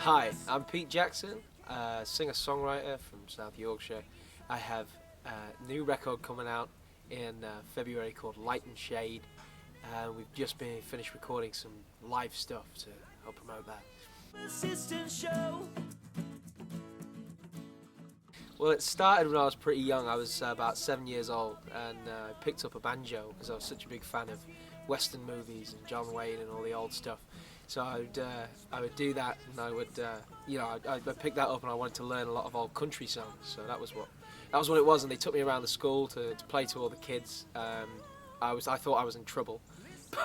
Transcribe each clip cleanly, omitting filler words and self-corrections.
Hi, I'm Pete Jackson, singer-songwriter from South Yorkshire. I have a new record coming out in February called Light and Shade. We've just been finished recording some live stuff to help promote that. Well, it started when I was pretty young. I was about 7 years old, and I picked up a banjo because I was such a big fan of Western movies and John Wayne and all the old stuff. So I would do that, and I would, I picked that up, and I wanted to learn a lot of old country songs. So that was what it was. And they took me around the school to play to all the kids. I thought I was in trouble,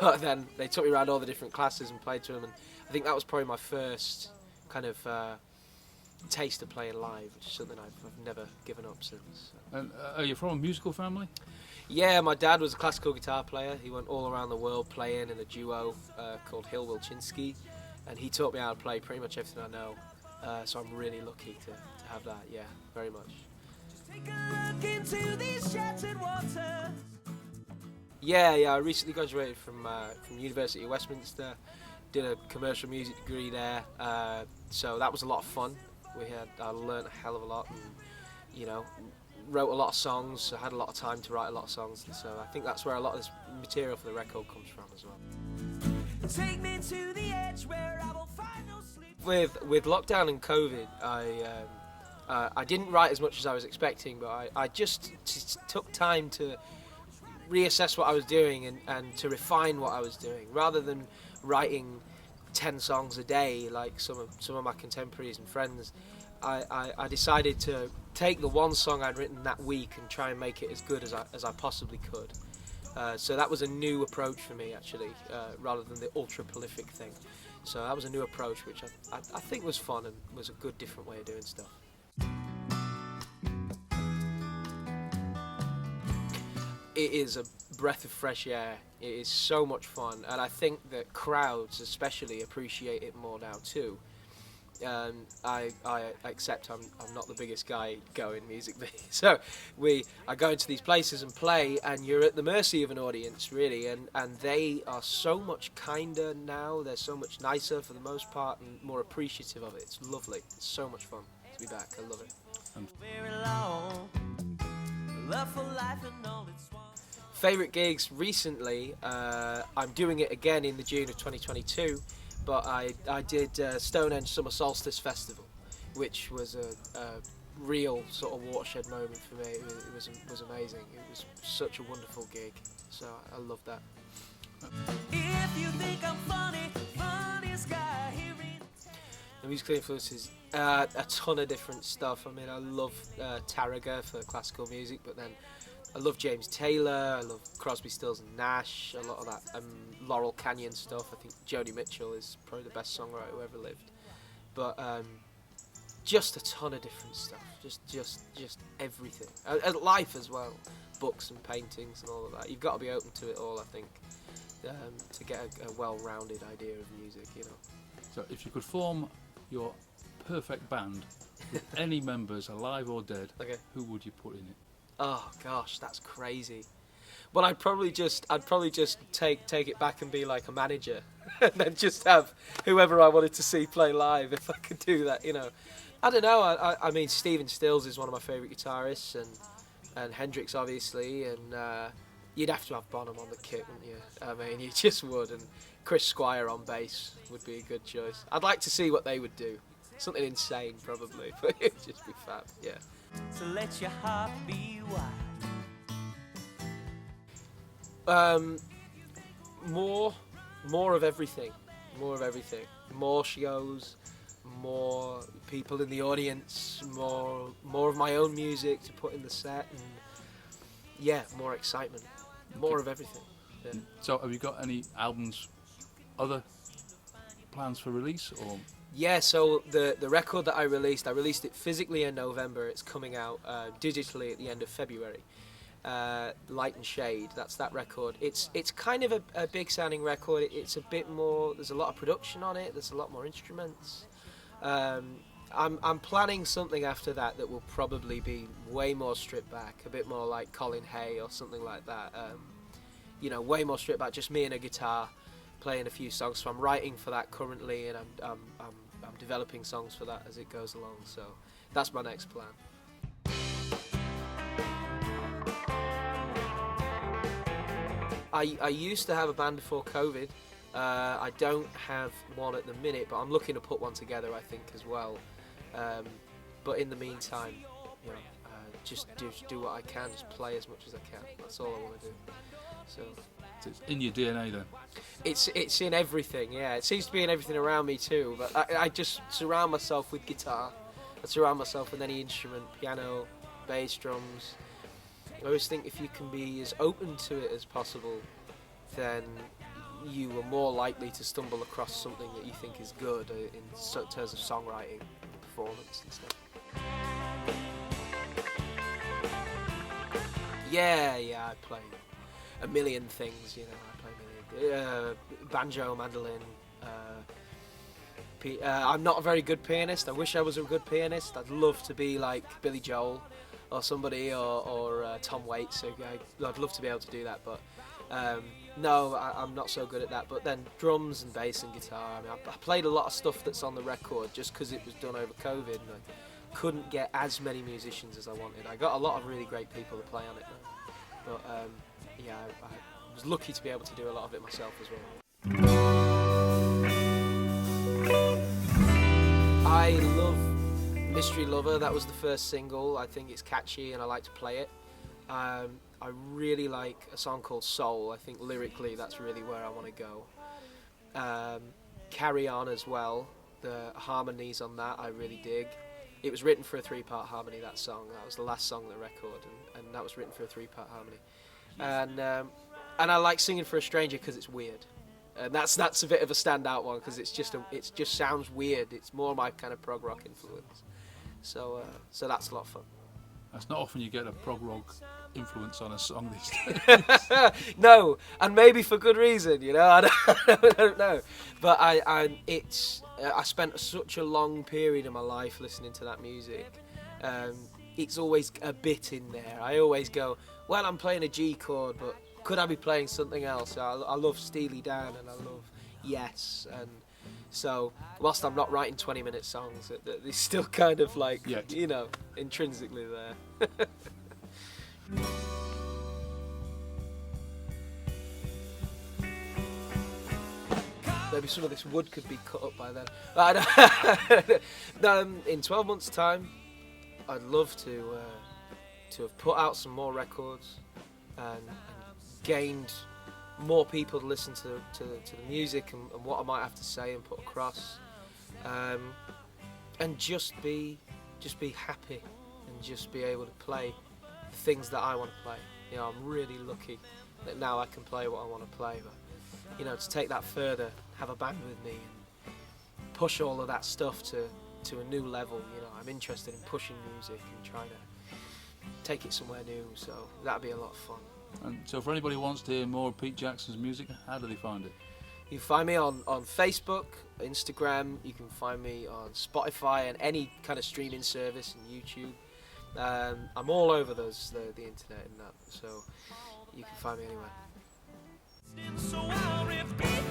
but then they took me around all the different classes and played to them. And I think that was probably my first kind of taste of playing live, which is something I've never given up since. So. And are you from a musical family? Yeah, my dad was a classical guitar player. He went all around the world playing in a duo called Hill Wilczynski, and he taught me how to play pretty much everything I know. So I'm really lucky to have that. Yeah, very much. Take a look into these shattered waters. Yeah. I recently graduated from University of Westminster. Did a commercial music degree there. So that was a lot of fun. I learned a hell of a lot, and wrote a lot of songs. So I had a lot of time to write a lot of songs, and so I think that's where a lot of this material for the record comes from as well. Take me to the edge where I will find no sleep. With lockdown and COVID, I didn't write as much as I was expecting, but I just took time to reassess what I was doing and to refine what I was doing, rather than writing 10 songs a day like some of my contemporaries and friends. I decided to take the one song I'd written that week and try and make it as good as I possibly could. So that was a new approach for me, actually, rather than the ultra prolific thing. So that was a new approach, which I think was fun and was a good, different way of doing stuff. It is a breath of fresh air. It is so much fun, and I think that crowds especially appreciate it more now too. I accept I'm not the biggest guy going musically, so I go into these places and play, and you're at the mercy of an audience really, and they are so much kinder now. They're so much nicer for the most part and more appreciative of it. It's lovely. It's so much fun to be back. I love it. Favourite gigs recently, I'm doing it again in the June of 2022, but I did Stonehenge Summer Solstice Festival, which was a real sort of watershed moment for me. It was amazing. It was such a wonderful gig, so I love that. If you think I'm funny, funniest guy here in... The musical influences, a ton of different stuff. I mean, I love Tarraga for classical music, but then I love James Taylor, I love Crosby, Stills and Nash, a lot of that Laurel Canyon stuff. I think Joni Mitchell is probably the best songwriter who ever lived. But just a ton of different stuff, just everything. Life as well, books and paintings and all of that. You've got to be open to it all, I think, to get a well-rounded idea of music, So if you could form your perfect band with any members, alive or dead, okay, who would you put in it? Oh gosh, that's crazy. Well, I'd probably just take it back and be like a manager, and then just have whoever I wanted to see play live if I could do that. I don't know. I mean, Stephen Stills is one of my favourite guitarists, and Hendrix obviously, and you'd have to have Bonham on the kit, wouldn't you? I mean, you just would, and Chris Squire on bass would be a good choice. I'd like to see what they would do. Something insane, probably, but it'd just be fab. Yeah. So let your heart be wild. More of everything. More shows, more people in the audience, more of my own music to put in the set, and yeah, more excitement, more of everything. Yeah. So have you got any albums, other plans for release, or? Yeah, so the record that I released it physically in November. It's coming out digitally at the end of February. Light and Shade, that's that record. It's kind of a big sounding record. It's a bit more, there's a lot of production on it, there's a lot more instruments. I'm planning something after that will probably be way more stripped back, a bit more like Colin Hay or something like that. Way more stripped back, just me and a guitar playing a few songs. So I'm writing for that currently, and I'm developing songs for that as it goes along. So that's my next plan. I used to have a band before COVID. I don't have one at the minute, but I'm looking to put one together, I think, as well. But in the meantime, you know, just do what I can, just play as much as I can. That's all I want to do. So It's in your DNA then. it's in everything. Yeah, it seems to be in everything around me too. But I just surround myself with guitar. I surround myself with any instrument, piano, bass, drums. I always think if you can be as open to it as possible, then you are more likely to stumble across something that you think is good in terms of songwriting, performance and stuff. Yeah, I play a million things, you know. I play a million, banjo, mandolin. I'm not a very good pianist. I wish I was a good pianist. I'd love to be like Billy Joel or somebody, or Tom Waits. I'd love to be able to do that, but no, I'm not so good at that. But then drums and bass and guitar. I mean, I played a lot of stuff that's on the record just because it was done over COVID, and I couldn't get as many musicians as I wanted. I got a lot of really great people to play on it, though. But yeah, I was lucky to be able to do a lot of it myself as well. I love Mystery Lover. That was the first single. I think it's catchy and I like to play it. I really like a song called Soul. I think lyrically that's really where I want to go. Carry On as well. The harmonies on that I really dig. It was written for a 3-part harmony, that song. That was the last song on the record, and that was written for a 3-part harmony. And I like Singing for a Stranger because it's weird. And that's a bit of a standout one because it just sounds weird. It's more my kind of prog rock influence. So that's a lot of fun. That's not often you get a prog rock influence on a song these days. No, and maybe for good reason, you know. I don't know, but I spent such a long period of my life listening to that music. It's always a bit in there. I always go, well, I'm playing a G chord, but could I be playing something else? I love Steely Dan and I love Yes, and so whilst I'm not writing 20-minute songs, they're still kind of like, you know, intrinsically there. Maybe some of this wood could be cut up by then. In 12 months' time, I'd love to have put out some more records and gained more people to listen to the music and what I might have to say and put across, and just be happy and just be able to play the things that I want to play. You know, I'm really lucky that now I can play what I want to play, but you know, to take that further, have a band with me and push all of that stuff to a new level. You know, I'm interested in pushing music and trying to take it somewhere new, so that'd be a lot of fun. And so for anybody who wants to hear more of Pete Jackson's music, how do they find it? You can find me on Facebook, Instagram. You can find me on Spotify and any kind of streaming service, and YouTube. I'm all over the internet and that, so you can find me anywhere. So I'll repeat